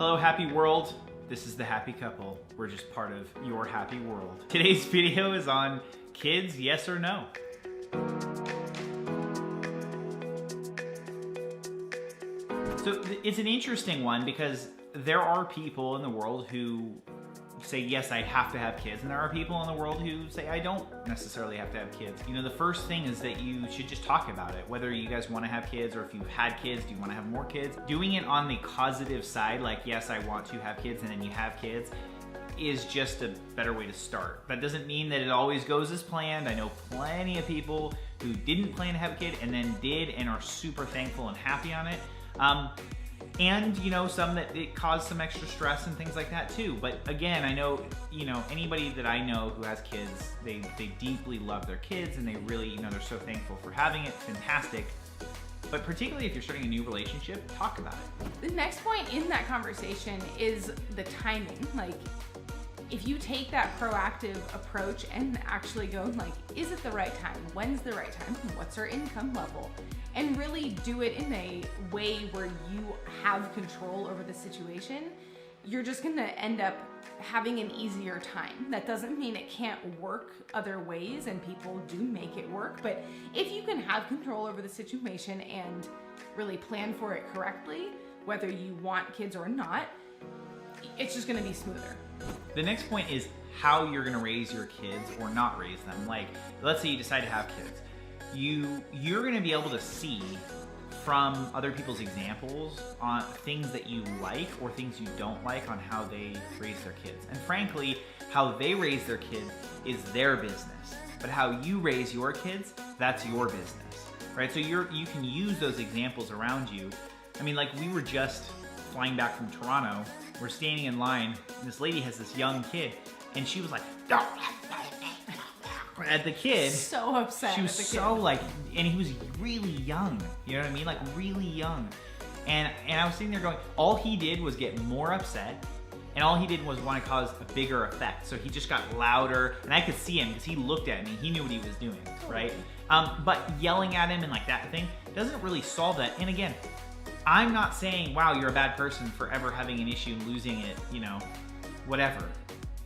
Hello, happy world. This is the happy couple. We're just part of your happy world. Today's video is on kids, yes or no. So it's an interesting one because there are people in the world who say, yes, I have to have kids. And there are people in the world who say, I don't necessarily have to have kids. You know, the first thing is that you should just talk about it. Whether you guys want to have kids or if you've had kids, do you want to have more kids? Doing it on the causative side, like, yes, I want to have kids, and then you have kids, is just a better way to start. That doesn't mean that it always goes as planned. I know plenty of people who didn't plan to have a kid and then did and are super thankful and happy on it. And, you know, some that it caused some extra stress and things like that too. But again, I know, you know, anybody that I know who has kids, they deeply love their kids and they really, you know, they're so thankful for having it. Fantastic. But particularly if you're starting a new relationship, talk about it. The next point in that conversation is the timing. Like, if you take that proactive approach and actually go like, is it the right time? When's the right time? What's our income level? And really do it in a way where you have control over the situation, you're just gonna end up having an easier time. That doesn't mean it can't work other ways, and people do make it work, but if you can have control over the situation and really plan for it correctly, whether you want kids or not, it's just gonna be smoother. The next point is how you're gonna raise your kids or not raise them. Like, let's say you decide to have kids. You're gonna be able to see from other people's examples on things that you like or things you don't like on how they raise their kids. And frankly, how they raise their kids is their business. But how you raise your kids, that's your business, right? So you can use those examples around you. I mean, like, we were just flying back from Toronto. We're standing in line, and this lady has this young kid, and she was like, at the kid. So upset. She was so like, and he was really young. You know what I mean? Like, really young. And I was sitting there going, all he did was get more upset, and all he did was want to cause a bigger effect. So he just got louder, and I could see him because he looked at me. He knew what he was doing, right? But yelling at him and like that thing doesn't really solve that. And again, I'm not saying, wow, you're a bad person for ever having an issue and losing it, you know, whatever.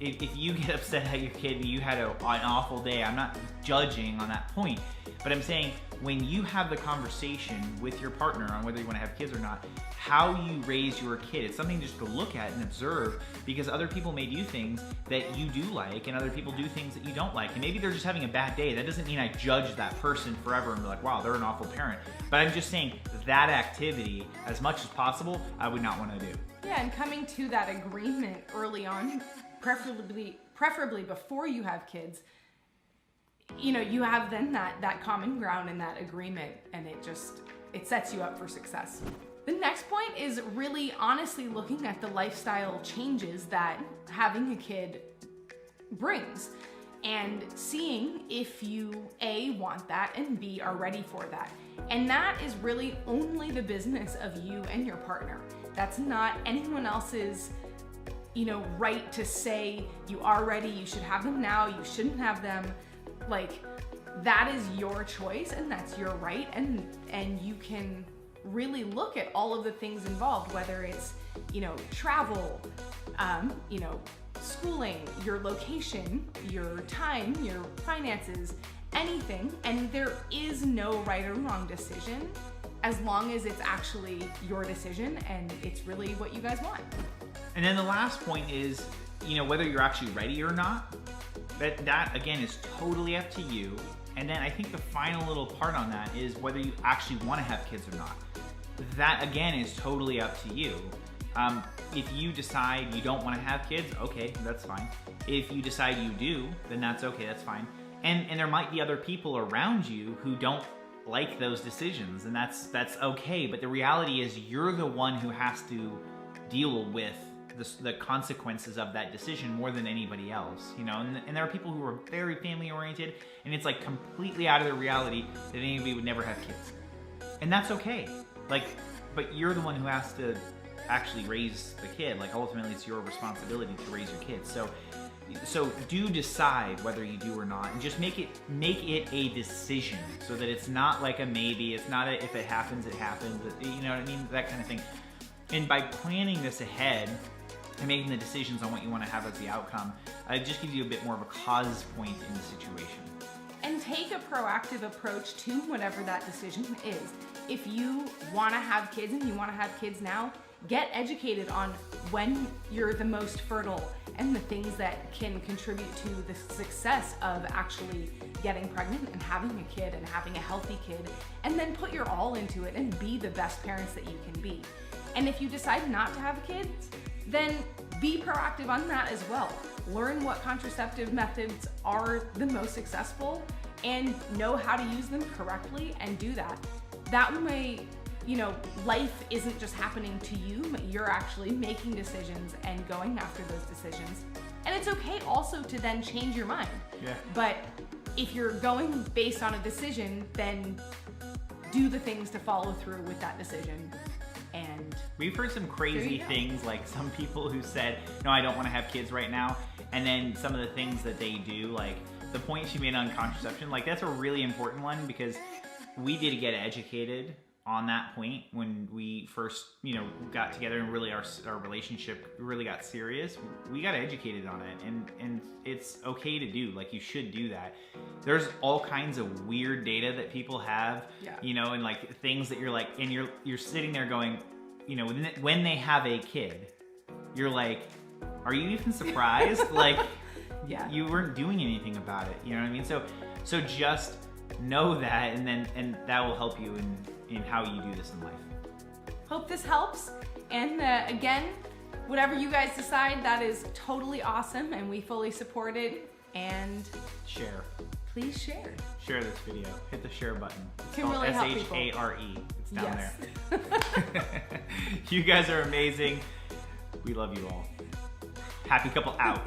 If you get upset at your kid and you had an awful day, I'm not judging on that point. But I'm saying when you have the conversation with your partner on whether you want to have kids or not, how you raise your kid, it's something just to look at and observe, because other people may do things that you do like and other people do things that you don't like. And maybe they're just having a bad day. That doesn't mean I judge that person forever and be like, wow, they're an awful parent. But I'm just saying that activity, as much as possible, I would not want to do. Yeah, and coming to that agreement early on, preferably before you have kids, you know, you have then that common ground and that agreement, and it sets you up for success. The next point is really honestly looking at the lifestyle changes that having a kid brings and seeing if you A, want that, and B, are ready for that. And that is really only the business of you and your partner. That's not anyone else's, you know, right to say you are ready, you should have them now, you shouldn't have them. Like, that is your choice and that's your right, and you can really look at all of the things involved, whether it's, you know, travel, you know, schooling, your location, your time, your finances, anything. And there is no right or wrong decision as long as it's actually your decision and it's really what you guys want. And then the last point is, you know, whether you're actually ready or not, that again is totally up to you. And then I think the final little part on that is whether you actually want to have kids or not. That again is totally up to you. If you decide you don't want to have kids, okay, that's fine. If you decide you do, then that's okay, that's fine. And there might be other people around you who don't like those decisions, and that's okay. But the reality is you're the one who has to deal with the consequences of that decision more than anybody else, you know. And there are people who are very family oriented, and it's like completely out of their reality that anybody would never have kids, and that's okay. Like, but you're the one who has to actually raise the kid. Like, ultimately it's your responsibility to raise your kids. So do decide whether you do or not, and just make it a decision, so that it's not like a maybe. It's not a if it happens, it happens. You know what I mean? That kind of thing. And by planning this ahead and making the decisions on what you want to have as the outcome, it just gives you a bit more of a cause point in the situation. And take a proactive approach to whatever that decision is. If you want to have kids and you want to have kids now, get educated on when you're the most fertile and the things that can contribute to the success of actually getting pregnant and having a kid and having a healthy kid, and then put your all into it and be the best parents that you can be. And if you decide not to have kids, then be proactive on that as well. Learn what contraceptive methods are the most successful and know how to use them correctly and do that. That way, you know, life isn't just happening to you, but you're actually making decisions and going after those decisions. And it's okay also to then change your mind. Yeah. But if you're going based on a decision, then do the things to follow through with that decision. And we've heard some crazy things, like some people who said, no, I don't want to have kids right now. And then some of the things that they do, like the point she made on contraception, like that's a really important one, because we did get educated on that point when we first, you know, got together and really our relationship really got serious. We got educated on it, and it's okay to do, like you should do that. There's all kinds of weird data that people have, you know, and like things that you're like, and you're sitting there going, you know, when they have a kid, you're like, are you even surprised? Like, you weren't doing anything about it, you know what I mean? So just know that, and that will help you in how you do this in life. Hope this helps. And again, whatever you guys decide, that is totally awesome, and we fully support it. And share. Please share. Share this video. Hit the share button. It's can really help people. SHARE. It's down there. You guys are amazing. We love you all. Happy couple out.